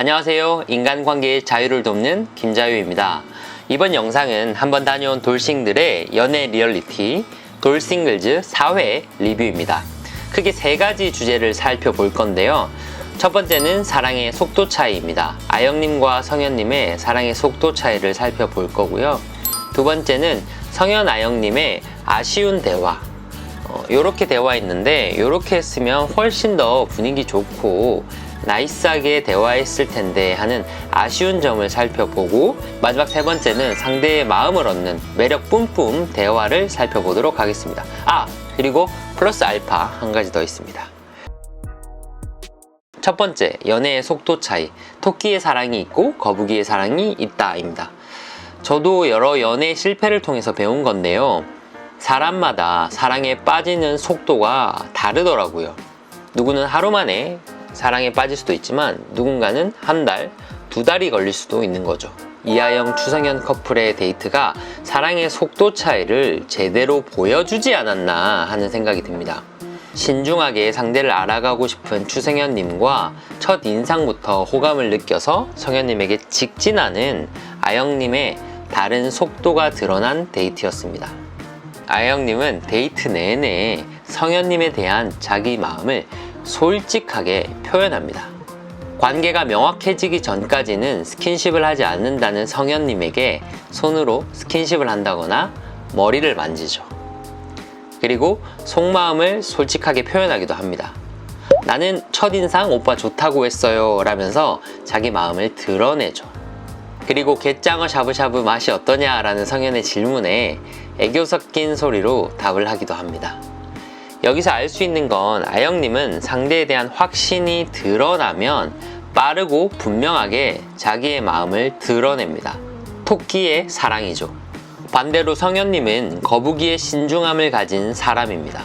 안녕하세요. 인간관계의 자유를 돕는 김자유입니다. 이번 영상은 한번 다녀온 돌싱들의 연애 리얼리티 돌싱글즈 4회 리뷰입니다. 크게 3가지 주제를 살펴볼 건데요. 첫 번째는 사랑의 속도 차이입니다. 아영님과 성현님의 사랑의 속도 차이를 살펴볼 거고요. 두 번째는 성현 아영님의 아쉬운 대화, 요렇게 대화했는데 요렇게 했으면 훨씬 더 분위기 좋고 나이스하게 대화했을 텐데 하는 아쉬운 점을 살펴보고, 마지막 세 번째는 상대의 마음을 얻는 매력 뿜뿜 대화를 살펴보도록 하겠습니다. 그리고 플러스 알파 한 가지 더 있습니다. 첫 번째, 연애의 속도 차이. 토끼의 사랑이 있고 거북이의 사랑이 있다입니다. 저도 여러 연애 실패를 통해서 배운 건데요. 사람마다 사랑에 빠지는 속도가 다르더라고요. 누구는 하루 만에 사랑에 빠질 수도 있지만 누군가는 한 달, 2달이 걸릴 수도 있는 거죠. 이하영, 추성현 커플의 데이트가 사랑의 속도 차이를 제대로 보여주지 않았나 하는 생각이 듭니다. 신중하게 상대를 알아가고 싶은 추성현님과 첫 인상부터 호감을 느껴서 성현님에게 직진하는 아영님의 다른 속도가 드러난 데이트였습니다. 아영님은 데이트 내내 성현님에 대한 자기 마음을 솔직하게 표현합니다. 관계가 명확해지기 전까지는 스킨십을 하지 않는다는 성현님에게 손으로 스킨십을 한다거나 머리를 만지죠. 그리고 속마음을 솔직하게 표현하기도 합니다. 나는 첫인상 오빠 좋다고 했어요 라면서 자기 마음을 드러내죠. 그리고 겟장어 샤브샤브 맛이 어떠냐 라는 성현의 질문에 애교 섞인 소리로 답을 하기도 합니다. 여기서 알 수 있는 건 아영님은 상대에 대한 확신이 드러나면 빠르고 분명하게 자기의 마음을 드러냅니다. 토끼의 사랑이죠. 반대로 성현님은 거북이의 신중함을 가진 사람입니다.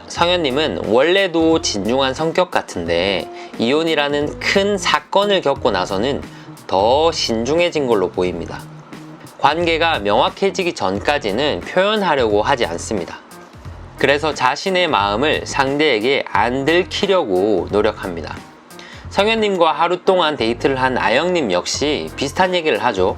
성현님은 원래도 진중한 성격 같은데 이혼이라는 큰 사건을 겪고 나서는 더 신중해진 걸로 보입니다. 관계가 명확해지기 전까지는 표현하려고 하지 않습니다. 그래서 자신의 마음을 상대에게 안 들키려고 노력합니다. 성현님과 하루 동안 데이트를 한 아영님 역시 비슷한 얘기를 하죠.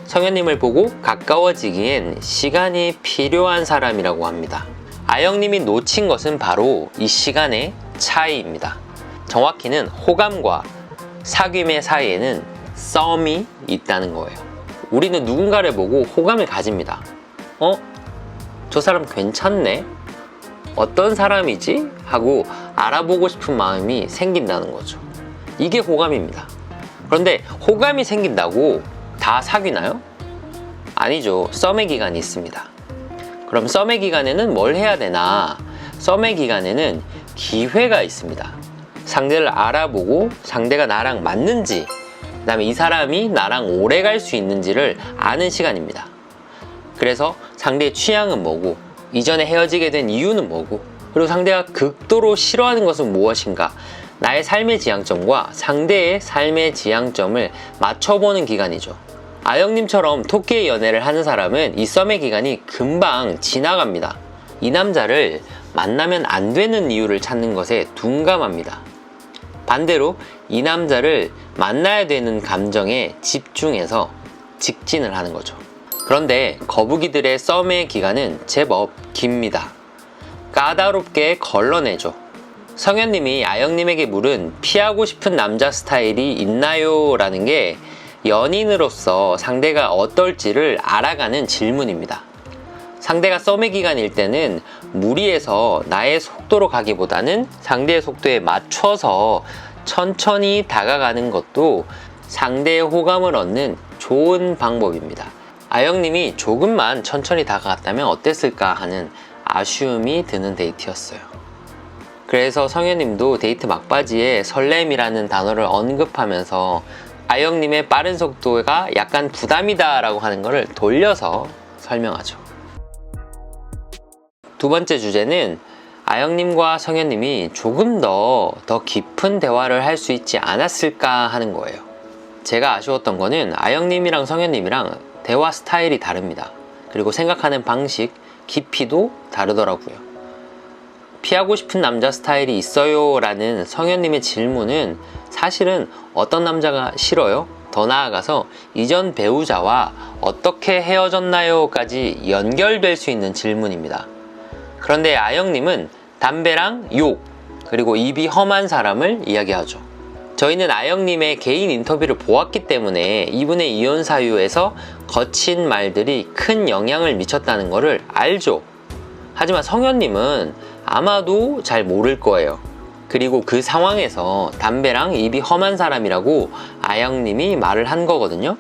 성현님을 보고 가까워지기엔 시간이 필요한 사람이라고 합니다. 아영님이 놓친 것은 바로 이 시간의 차이입니다. 정확히는 호감과 사귐의 사이에는 썸이 있다는 거예요. 우리는 누군가를 보고 호감을 가집니다. 저 사람 괜찮네? 어떤 사람이지? 하고 알아보고 싶은 마음이 생긴다는 거죠. 이게 호감입니다. 그런데 호감이 생긴다고 다 사귀나요? 아니죠. 썸의 기간이 있습니다. 그럼 썸의 기간에는 뭘 해야 되나? 썸의 기간에는 기회가 있습니다. 상대를 알아보고 상대가 나랑 맞는지, 그 다음에 이 사람이 나랑 오래 갈 수 있는지를 아는 시간입니다. 그래서 상대의 취향은 뭐고, 이전에 헤어지게 된 이유는 뭐고, 그리고 상대가 극도로 싫어하는 것은 무엇인가, 나의 삶의 지향점과 상대의 삶의 지향점을 맞춰보는 기간이죠. 아영님처럼 토끼의 연애를 하는 사람은 이 썸의 기간이 금방 지나갑니다. 이 남자를 만나면 안 되는 이유를 찾는 것에 둔감합니다. 반대로 이 남자를 만나야 되는 감정에 집중해서 직진을 하는 거죠. 그런데 거북이들의 썸의 기간은 제법 깁니다. 까다롭게 걸러내죠. 성현님이 아영님에게 물은 피하고 싶은 남자 스타일이 있나요? 라는 게 연인으로서 상대가 어떨지를 알아가는 질문입니다. 상대가 썸의 기간일 때는 무리해서 나의 속도로 가기보다는 상대의 속도에 맞춰서 천천히 다가가는 것도 상대의 호감을 얻는 좋은 방법입니다. 아영님이 조금만 천천히 다가갔다면 어땠을까 하는 아쉬움이 드는 데이트였어요. 그래서 성현님도 데이트 막바지에 설렘이라는 단어를 언급하면서 아영님의 빠른 속도가 약간 부담이다 라고 하는 것을 돌려서 설명하죠. 두 번째 주제는 아영님과 성현님이 조금 더 깊은 대화를 할 수 있지 않았을까 하는 거예요. 제가 아쉬웠던 거는 아영님이랑 성현님이랑 대화 스타일이 다릅니다. 그리고 생각하는 방식, 깊이도 다르더라고요. 피하고 싶은 남자 스타일이 있어요? 라는 성현님의 질문은 사실은 어떤 남자가 싫어요? 더 나아가서 이전 배우자와 어떻게 헤어졌나요? 까지 연결될 수 있는 질문입니다. 그런데 아영님은 담배랑 욕, 그리고 입이 험한 사람을 이야기하죠. 저희는 아영님의 개인 인터뷰를 보았기 때문에 이분의 이혼 사유에서 거친 말들이 큰 영향을 미쳤다는 것을 알죠. 하지만 성현님은 아마도 잘 모를 거예요. 그리고 그 상황에서 담배랑 입이 험한 사람이라고 아영님이 말을 한 거거든요.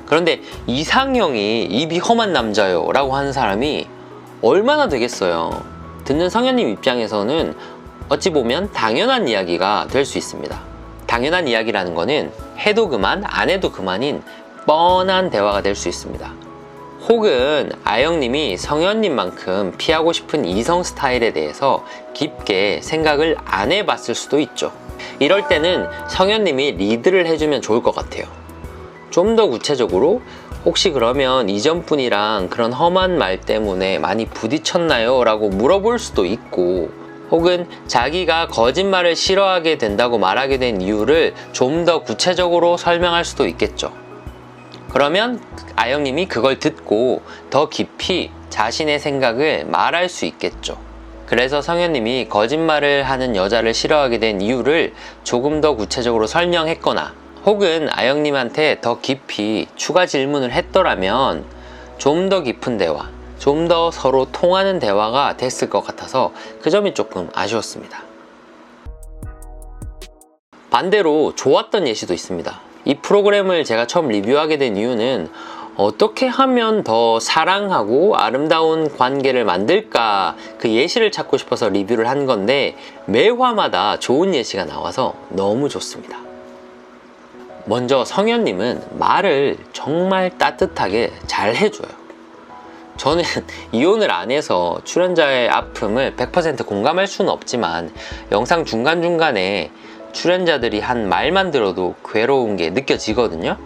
그런데 이상형이 입이 험한 남자요 라고 하는 사람이 얼마나 되겠어요. 듣는 성현님 입장에서는 어찌 보면 당연한 이야기가 될 수 있습니다. 당연한 이야기라는 거는 해도 그만 안 해도 그만인 뻔한 대화가 될 수 있습니다. 혹은 아영님이 성현님만큼 피하고 싶은 이성 스타일에 대해서 깊게 생각을 안 해봤을 수도 있죠. 이럴 때는 성현님이 리드를 해주면 좋을 것 같아요. 좀 더 구체적으로 혹시 그러면 이전 분이랑 그런 험한 말 때문에 많이 부딪혔나요? 라고 물어볼 수도 있고, 혹은 자기가 거짓말을 싫어하게 된다고 말하게 된 이유를 좀 더 구체적으로 설명할 수도 있겠죠. 그러면 아영님이 그걸 듣고 더 깊이 자신의 생각을 말할 수 있겠죠. 그래서 성현님이 거짓말을 하는 여자를 싫어하게 된 이유를 조금 더 구체적으로 설명했거나, 혹은 아영님한테 더 깊이 추가 질문을 했더라면 좀 더 깊은 대화, 좀 더 서로 통하는 대화가 됐을 것 같아서 그 점이 조금 아쉬웠습니다. 반대로 좋았던 예시도 있습니다. 이 프로그램을 제가 처음 리뷰하게 된 이유는 어떻게 하면 더 사랑하고 아름다운 관계를 만들까, 그 예시를 찾고 싶어서 리뷰를 한 건데 매화마다 좋은 예시가 나와서 너무 좋습니다. 먼저 성현님은 말을 정말 따뜻하게 잘 해줘요. 저는 이혼을 안 해서 출연자의 아픔을 100% 공감할 수는 없지만 영상 중간중간에 출연자들이 한 말만 들어도 괴로운 게 느껴지거든요.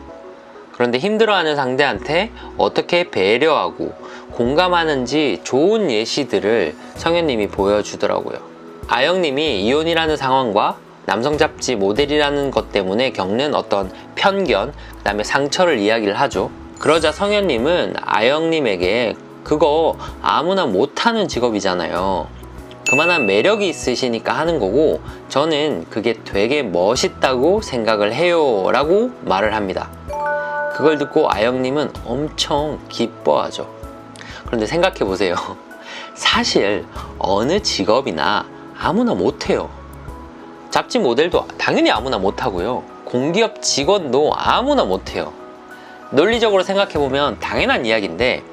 그런데 힘들어하는 상대한테 어떻게 배려하고 공감하는지 좋은 예시들을 성현님이 보여주더라고요. 아영님이 이혼이라는 상황과 남성 잡지 모델이라는 것 때문에 겪는 어떤 편견, 그 다음에 상처를 이야기를 하죠. 그러자 성현님은 아영님에게 그거 아무나 못하는 직업이잖아요. 그만한 매력이 있으시니까 하는 거고 저는 그게 되게 멋있다고 생각을 해요 라고 말을 합니다. 그걸 듣고 아영님은 엄청 기뻐하죠. 그런데 생각해 보세요. 사실 어느 직업이나 아무나 못해요. 잡지 모델도 당연히 아무나 못하고요. 공기업 직원도 아무나 못해요. 논리적으로 생각해보면 당연한 이야기인데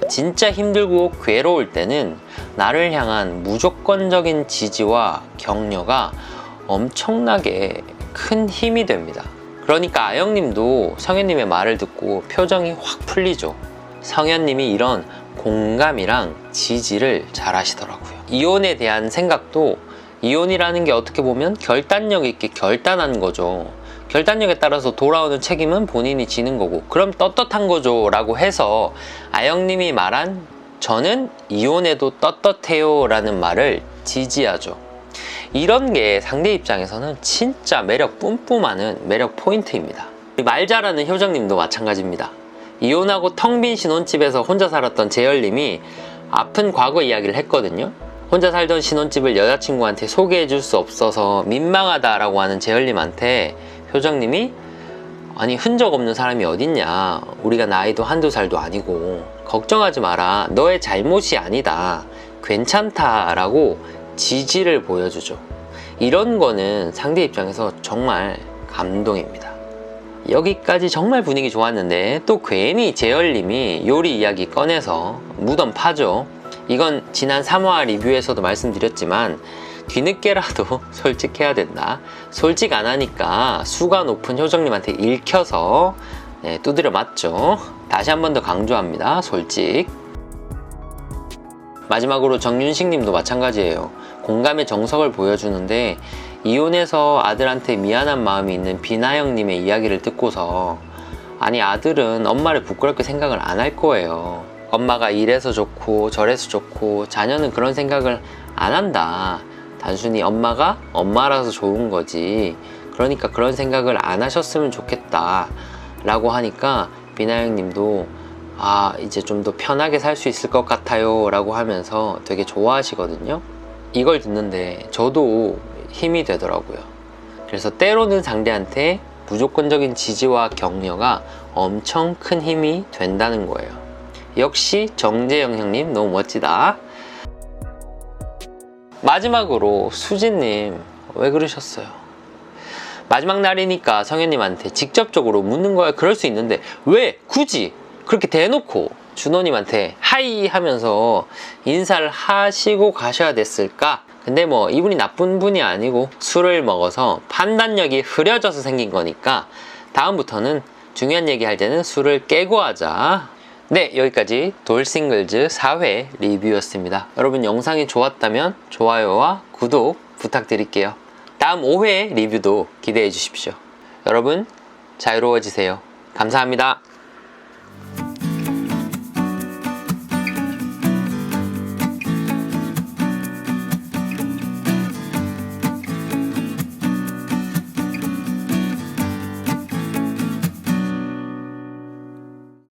진짜 힘들고 괴로울 때는 나를 향한 무조건적인 지지와 격려가 엄청나게 큰 힘이 됩니다. 그러니까 아영님도 성현님의 말을 듣고 표정이 확 풀리죠. 성현님이 이런 공감이랑 지지를 잘 하시더라고요. 이혼에 대한 생각도 이혼이라는 게 어떻게 보면 결단력 있게 결단한 거죠. 결단력에 따라서 돌아오는 책임은 본인이 지는 거고 그럼 떳떳한 거죠 라고 해서 아영님이 말한 저는 이혼해도 떳떳해요 라는 말을 지지하죠. 이런 게 상대 입장에서는 진짜 매력 뿜뿜하는 매력 포인트입니다. 말 잘하는 효정님도 마찬가지입니다. 이혼하고 텅 빈 신혼집에서 혼자 살았던 재열님이 아픈 과거 이야기를 했거든요. 혼자 살던 신혼집을 여자친구한테 소개해줄 수 없어서 민망하다라고 하는 재열님한테 효정님이 아니 흔적 없는 사람이 어딨냐, 우리가 나이도 한두 살도 아니고 걱정하지 마라, 너의 잘못이 아니다, 괜찮다 라고 지지를 보여주죠. 이런 거는 상대 입장에서 정말 감동입니다. 여기까지 정말 분위기 좋았는데 또 괜히 재열님이 요리 이야기 꺼내서 무덤 파죠. 이건 지난 3화 리뷰에서도 말씀드렸지만 뒤늦게라도 솔직해야 된다. 솔직 안 하니까 수가 높은 효정님한테 읽혀서 두드려 맞죠. 다시 한 번 더 강조합니다. 솔직. 마지막으로 정윤식 님도 마찬가지예요. 공감의 정석을 보여주는데 이혼해서 아들한테 미안한 마음이 있는 비나영 님의 이야기를 듣고서 아니 아들은 엄마를 부끄럽게 생각을 안 할 거예요. 엄마가 이래서 좋고 저래서 좋고 자녀는 그런 생각을 안 한다. 단순히 엄마가 엄마라서 좋은 거지. 그러니까 그런 생각을 안 하셨으면 좋겠다 라고 하니까 미나 형님도 이제 좀 더 편하게 살 수 있을 것 같아요 라고 하면서 되게 좋아하시거든요. 이걸 듣는데 저도 힘이 되더라고요. 그래서 때로는 상대한테 무조건적인 지지와 격려가 엄청 큰 힘이 된다는 거예요. 역시 정재영 형님 너무 멋지다. 마지막으로 수진님 왜 그러셨어요? 마지막 날이니까 성현님한테 직접적으로 묻는 거야. 그럴 수 있는데 왜 굳이 그렇게 대놓고 준호님한테 하이 하면서 인사를 하시고 가셔야 됐을까? 근데 뭐 이분이 나쁜 분이 아니고 술을 먹어서 판단력이 흐려져서 생긴 거니까 다음부터는 중요한 얘기 할 때는 술을 깨고 하자. 네, 여기까지 돌싱글즈 4회 리뷰였습니다. 여러분 영상이 좋았다면 좋아요와 구독 부탁드릴게요. 다음 5회 리뷰도 기대해 주십시오. 여러분 자유로워지세요. 감사합니다.